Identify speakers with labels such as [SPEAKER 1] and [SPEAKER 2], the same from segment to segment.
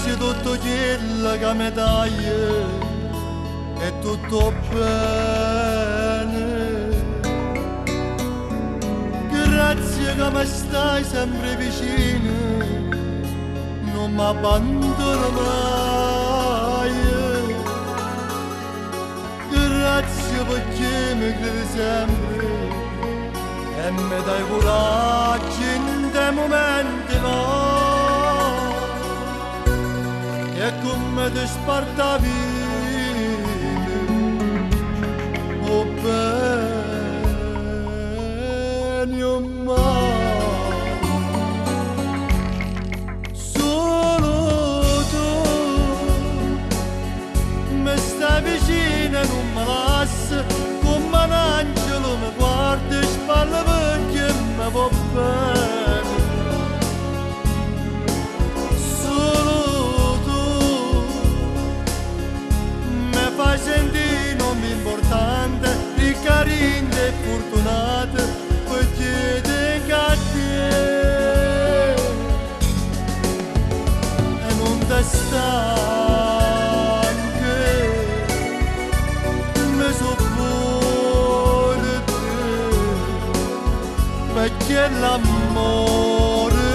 [SPEAKER 1] Grazie tutto quello che mi dai, è tutto bene. Grazie che mi stai sempre vicino, non mi abbandono mai. Grazie perché mi credi sempre e mi dai coraggio in dei momenti no. E come ti spartavi, oh bene o male, solo tu mi stai vicino e non mi lasci, come un angelo mi guardi e spalle perché mi va bene. Fai sentire non importante, riccarino e fortunato, perché tengo a te e non ti stanco, mi sopporto, perché l'amore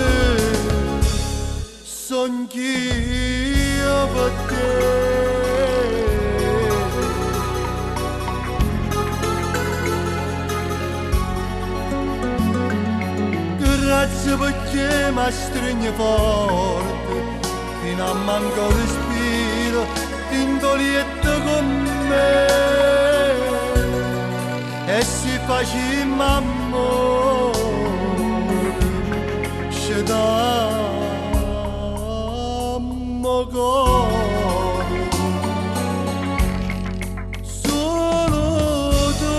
[SPEAKER 1] son io per te. Grazie perché mi stringe forte, fino a manco respiro, indolietto con me. E si facciamo amore, ci dammo cuore. Solo tu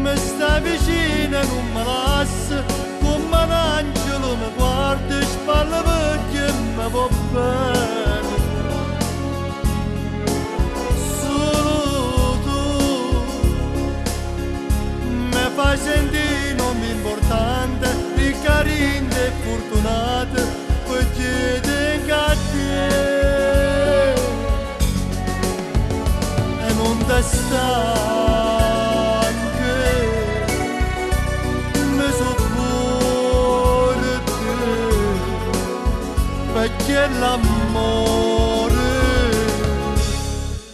[SPEAKER 1] mi stai vicino e non mi lasci, come un angelo mi guardi e spalle perché mi va bene. Solo tu mi fai sentire non importante, riccarino e fortunato, perché tengo a te e non ti stanco, mi sopporto, perché l'amore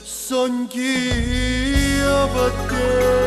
[SPEAKER 1] son io per te.